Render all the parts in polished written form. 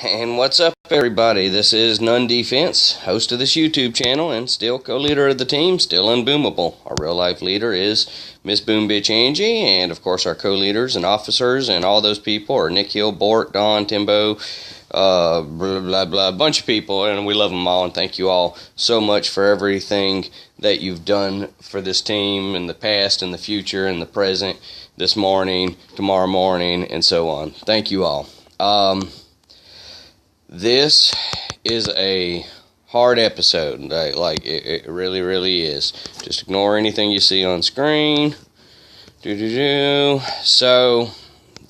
And what's up, everybody? This is None Defense, host of this YouTube channel, and still co-leader of the team, still unboomable. Our real-life leader is Miss Boom Bitch Angie, and of course our co-leaders and officers and all those people are Nick Hill, Bort, Don, Timbo, blah, blah, blah, a bunch of people, and we love them all, and thank you all so much for everything that you've done for this team in the past, in the future, in the present, this morning, tomorrow morning, and so on. Thank you all. This is a hard episode. It really, really is. Just ignore anything you see on screen. So,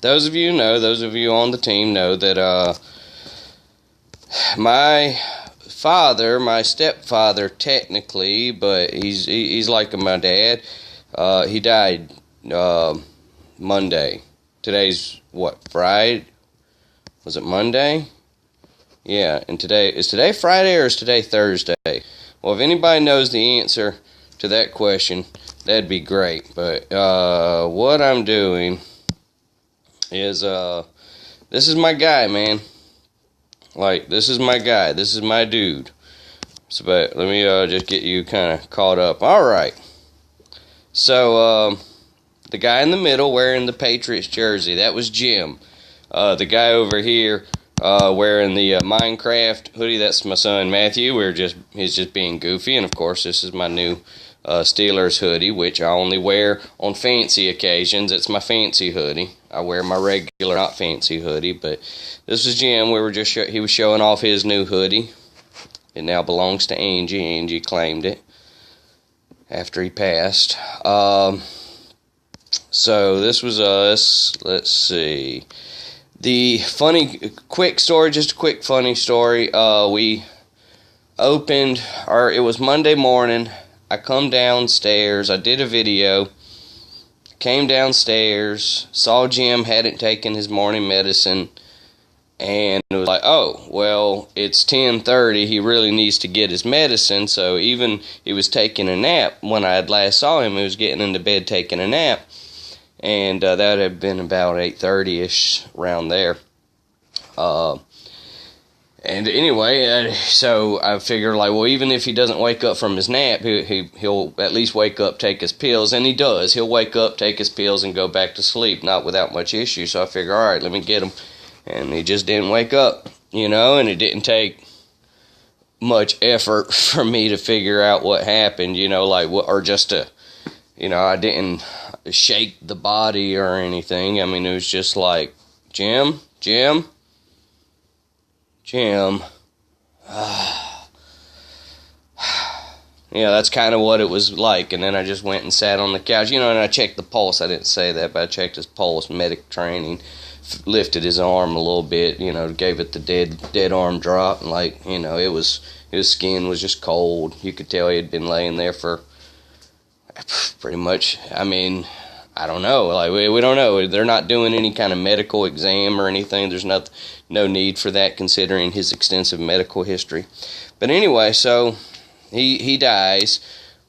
those of you on the team know that my father, my stepfather technically, but he's like my dad. He died Monday. Today's what, Friday? Was it Monday? Yeah, and is today Friday or is today Thursday? Well, if anybody knows the answer to that question, that'd be great. But what I'm doing is, this is my guy, man. Like, this is my guy. This is my dude. So, but let me just get you kind of caught up. All right. So, the guy in the middle wearing the Patriots jersey, that was Jim. The guy over here wearing the Minecraft hoodie, that's my son Matthew. He's just being goofy, and of course this is my new Steelers hoodie, which I only wear on fancy occasions. It's my fancy hoodie. I wear my regular, not fancy hoodie, but this was Jim. He was showing off his new hoodie. It now belongs to Angie. Angie claimed it after he passed. So this was us. Let's see. The quick story, just a quick funny story. We opened, it was Monday morning. I come downstairs. I did a video. Came downstairs. Saw Jim hadn't taken his morning medicine. And it was like, oh, well, it's 10:30. He really needs to get his medicine. So even he was taking a nap when I had last saw him. He was getting into bed taking a nap. And that had been about 8:30ish, around there. And anyway, so I figured, like, well, even if he doesn't wake up from his nap, he'll at least wake up, take his pills, and he does. He'll wake up, take his pills, and go back to sleep, not without much issue. So I figured, all right, let me get him. And he just didn't wake up, and it didn't take much effort for me to figure out what happened, or just to, I didn't shake the body or anything. I mean, it was just like, Jim. Yeah, that's kind of what it was like. And then I just went and sat on the couch, and I checked the pulse. I didn't say that, but I checked his pulse, medic training, lifted his arm a little bit, gave it the dead arm drop, and his skin was just cold. You could tell he had been laying there for pretty much, I don't know. We don't know. They're not doing any kind of medical exam or anything. There's no need for that, considering his extensive medical history. But anyway, so he dies.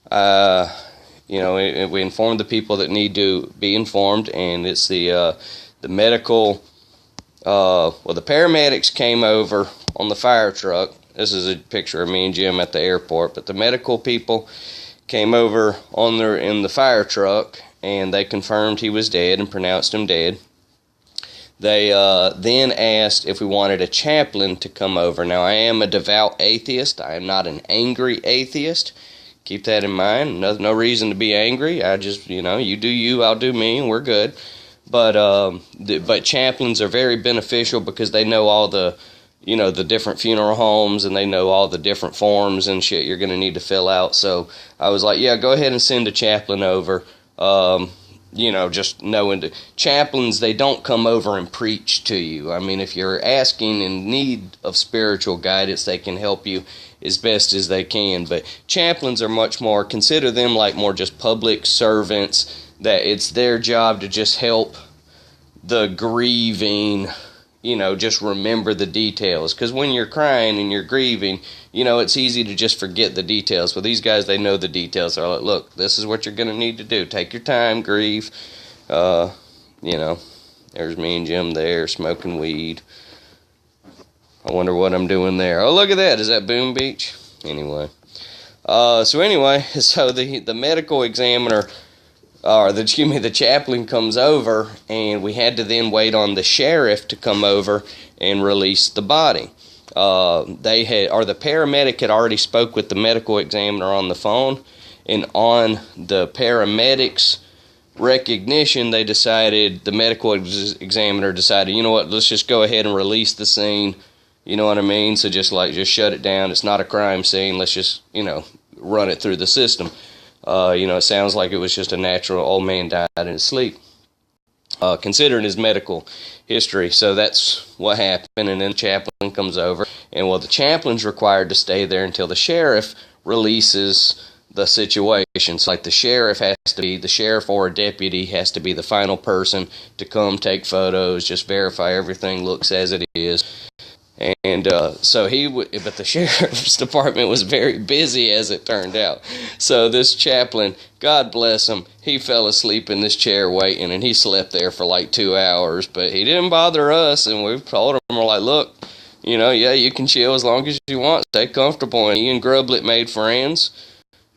We informed the people that need to be informed, and it's the medical. The paramedics came over on the fire truck. This is a picture of me and Jim at the airport. But the medical people came over in the fire truck, and they confirmed he was dead and pronounced him dead. They then asked if we wanted a chaplain to come over. Now, I am a devout atheist. I am not an angry atheist. Keep that in mind. No reason to be angry. I just, you do you, I'll do me, and we're good. But chaplains are very beneficial because they know all the different funeral homes, and they know all the different forms and shit you're going to need to fill out. So I was like, yeah, go ahead and send a chaplain over. Just knowing chaplains, they don't come over and preach to you. I mean, if you're asking in need of spiritual guidance, they can help you as best as they can. But chaplains are much more, consider them like more just public servants, that it's their job to just help the grieving, just remember the details. Because when you're crying and you're grieving, it's easy to just forget the details. But these guys, they know the details. They're like, look, this is what you're going to need to do. Take your time, grieve. There's me and Jim there smoking weed. I wonder what I'm doing there. Oh, look at that. Is that Boom Beach? Anyway. So the medical examiner, or the chaplain comes over, and we had to then wait on the sheriff to come over and release the body. The paramedic had already spoke with the medical examiner on the phone, and on the paramedic's recognition, the medical examiner decided, you know what, let's just go ahead and release the scene. You know what I mean? So just shut it down. It's not a crime scene. Let's just, run it through the system. It sounds like it was just a natural old man died in his sleep, considering his medical history. So that's what happened. And then the chaplain comes over, and the chaplain's required to stay there until the sheriff releases the situation. So, the sheriff or a deputy has to be the final person to come take photos, just verify everything looks as it is. And but the sheriff's department was very busy, as it turned out. So this chaplain, God bless him, he fell asleep in this chair waiting, and he slept there for 2 hours. But he didn't bother us, and we told him, we're like, look, you can chill as long as you want, stay comfortable. And he and Grublet made friends,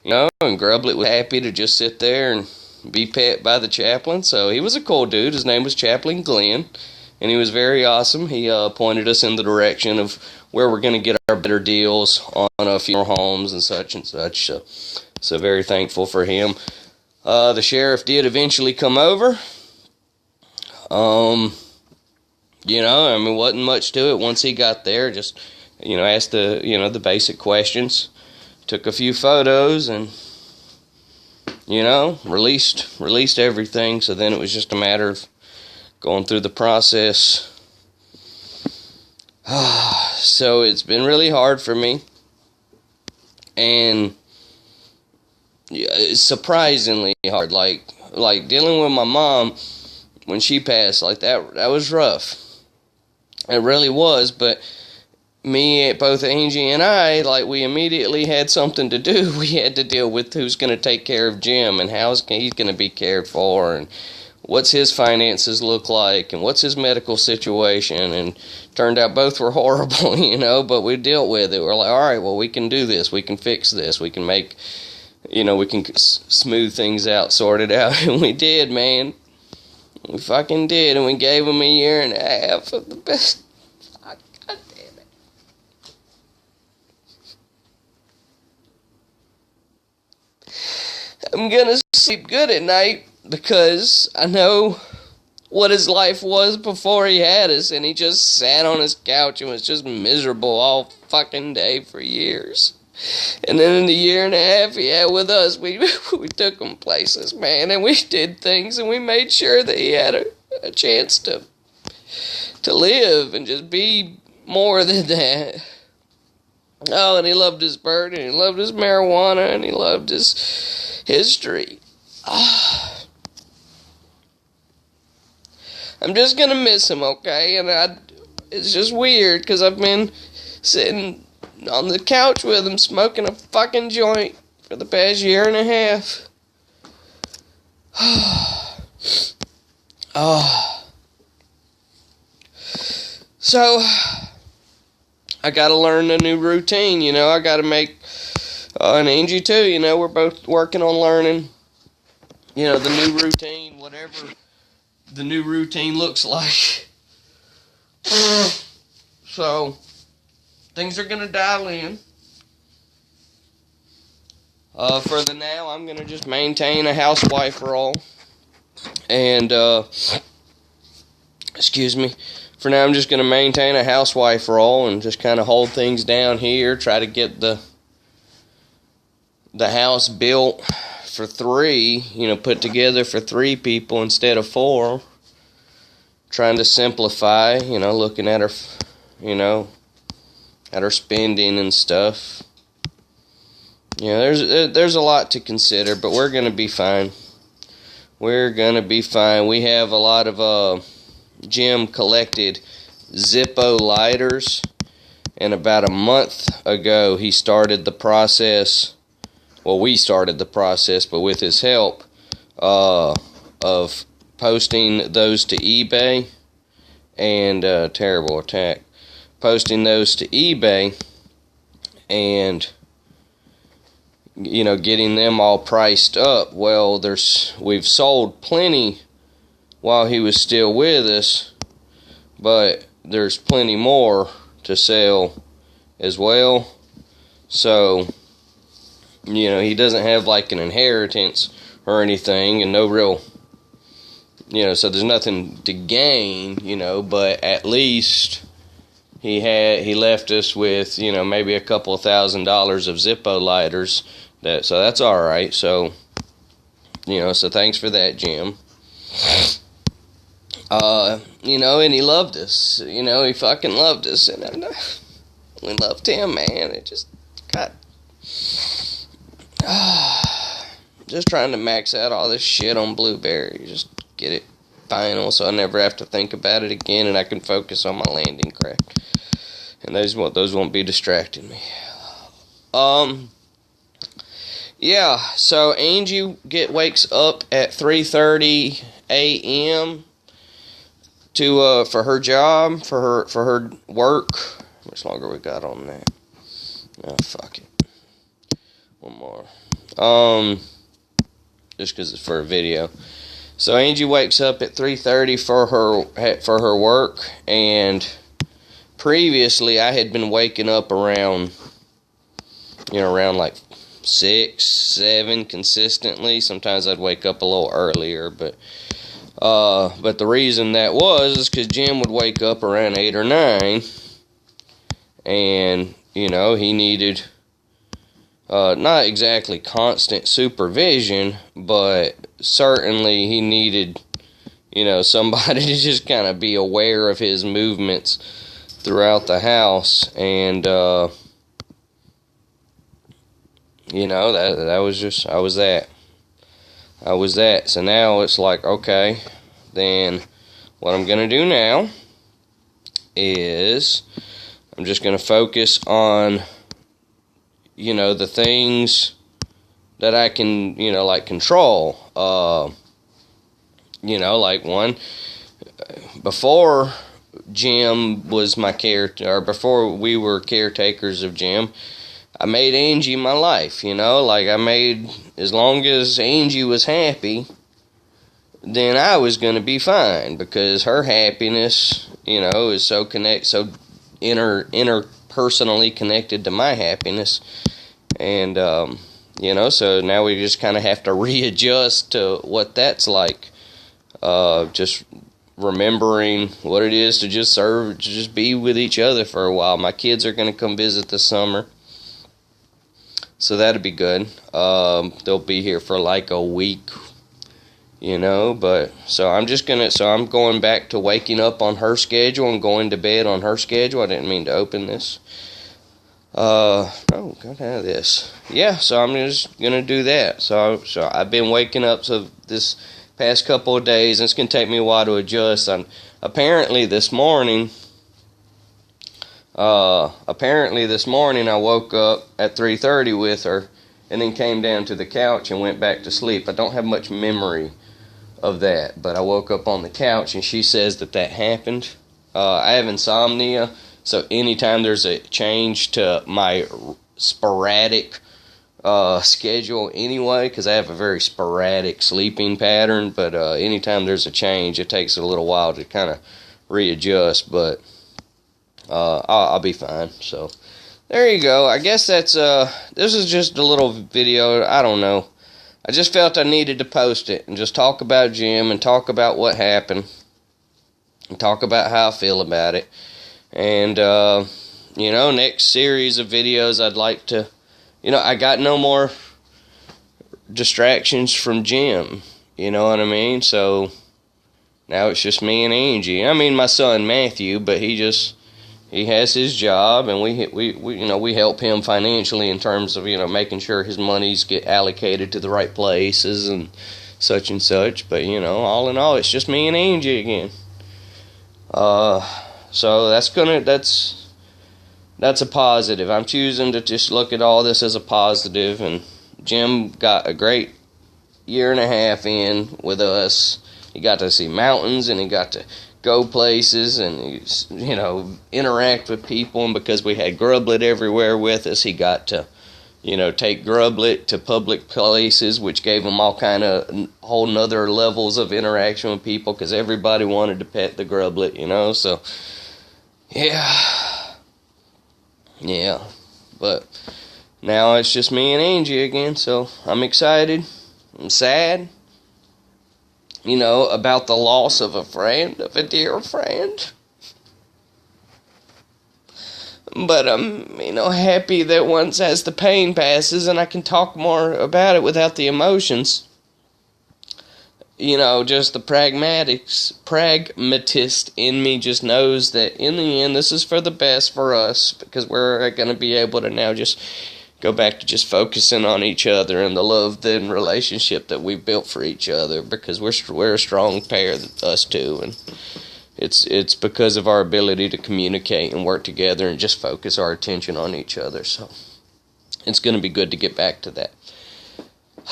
and Grublet was happy to just sit there and be pet by the chaplain. So he was a cool dude. His name was Chaplain Glenn. And he was very awesome. He pointed us in the direction of where we're going to get our better deals on funeral homes and such and such. So very thankful for him. The sheriff did eventually come over. Wasn't much to it once he got there. Just, asked the basic questions. Took a few photos and, released everything. So then it was just a matter of going through the process. So it's been really hard for me, and it's surprisingly hard. Like dealing with my mom when she passed, that was rough. It really was. But both Angie and I, we immediately had something to do. We had to deal with who's going to take care of Jim, and how he's going to be cared for, and what's his finances look like, and what's his medical situation. And turned out both were horrible, but we dealt with it. We're like, all right, well, we can do this. We can fix this. We can make, we can smooth things out, sort it out. And we did, man. We fucking did. And we gave him 1.5 years of the best. God damn it. I'm gonna sleep good at night, because I know what his life was before he had us, and he just sat on his couch and was just miserable all fucking day for years. And then in the 1.5 years he had with us, we took him places, man, and we did things, and we made sure that he had a chance to live and just be more than that. Oh, and he loved his bird, and he loved his marijuana, and he loved his history. I'm just gonna miss him, okay? And it's just weird, because I've been sitting on the couch with him smoking a fucking joint for the past 1.5 years. So, I gotta learn a new routine, I gotta make, and Angie too, we're both working on learning, the new routine, whatever the new routine looks like. So, things are going to dial in. For the now, I'm going to just maintain a housewife role. And, for now I'm just going to maintain a housewife role and just kind of hold things down here, try to get the house built for 3, put together for 3 people instead of 4. Trying to simplify, looking at her, at her spending and stuff. There's a lot to consider, but we're going to be fine. We're going to be fine. We have a lot of, Jim collected Zippo lighters, and about a month ago he started the process. Well, we started the process, but with his help, of posting those to eBay, and terrible attack, posting those to eBay and, you know, getting them all priced up. Well, we've sold plenty while he was still with us, but there's plenty more to sell as well. So, you know, he doesn't have like an inheritance or anything, and no real, you know, so there's nothing to gain, you know, but at least he left us with, you know, maybe a couple of $1,000s of Zippo lighters. So that's all right. So, you know, so thanks for that, Jim. You know, and he loved us. You know, he fucking loved us, and we loved him, man. It just got just trying to max out all this shit on Blueberry. Just get it final, so I never have to think about it again, and I can focus on my landing craft. And those won't be distracting me. Yeah. So Angie wakes up at 3:30 a.m. to for her job, for her work. How much longer we got on that? Oh, fuck it. One more. Just because it's for a video. So Angie wakes up at 3:30 for her work, and previously I had been waking up around like 6, 7 consistently. Sometimes I'd wake up a little earlier, but the reason that is because Jim would wake up around 8 or 9, and you know, he needed not exactly constant supervision, but certainly he needed, you know, somebody to just kind of be aware of his movements throughout the house. And you know, I was that. So now it's like, okay, then what I'm gonna do now is I'm just gonna focus on, you know, the things that I can, you know, like control. You know, like before Jim was my or before we were caretakers of Jim, I made Angie my life, you know, like as long as Angie was happy, then I was going to be fine, because her happiness, you know, is so interpersonally connected to my happiness. And, you know, so now we just kind of have to readjust to what that's like. Just remembering what it is to just be with each other for a while. My kids are going to come visit this summer, so that'll be good. They'll be here for like a week, you know, but so I'm going back to waking up on her schedule and going to bed on her schedule. I didn't mean to open this. Oh, got out of this. Yeah, so I'm just gonna do that. So I've been waking up this past couple of days, and it's gonna take me a while to adjust. Apparently this morning I woke up at 3:30 with her, and then came down to the couch and went back to sleep. I don't have much memory of that, but I woke up on the couch, and she says that happened. I have insomnia, so anytime there's a change to my sporadic schedule anyway, because I have a very sporadic sleeping pattern, but anytime there's a change, it takes a little while to kind of readjust, but I'll be fine. So there you go. I guess that's this is just a little video. I don't know, I just felt I needed to post it and just talk about Jim and talk about what happened and talk about how I feel about it. And you know, next series of videos I'd like to, you know, I got no more distractions from Jim, you know what I mean? So now it's just me and Angie. I mean, my son Matthew, but he has his job, and we you know, we help him financially in terms of, you know, making sure his monies get allocated to the right places and such. But you know, all in all, it's just me and Angie again. So that's a positive. I'm choosing to just look at all this as a positive, and Jim got a great 1.5 years in with us. He got to see mountains, and he got to go places and, you know, interact with people. And because we had Grublet everywhere with us, he got to, you know, take Grublet to public places, which gave him all kind of whole nother levels of interaction with people, because everybody wanted to pet the Grublet, you know. So yeah, but now it's just me and Angie again, so I'm excited. I'm sad, you know, about the loss of a friend, of a dear friend. But I'm, you know, happy that once as the pain passes and I can talk more about it without the emotions, you know, just the pragmatist in me just knows that in the end this is for the best for us, because we're going to be able to now just go back to just focusing on each other and the love and relationship that we've built for each other, because we're a strong pair, us two, and it's because of our ability to communicate and work together and just focus our attention on each other. So it's going to be good to get back to that.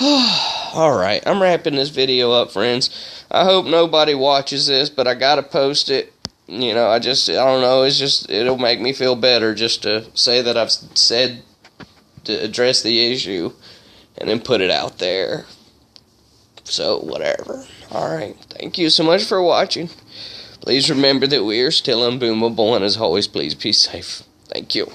Alright, I'm wrapping this video up, friends. I hope nobody watches this, but I gotta post it. You know, I don't know, it'll make me feel better just to say that I've said to address the issue and then put it out there. So, whatever. Alright, thank you so much for watching. Please remember that we are still unboomable, and as always, please be safe. Thank you.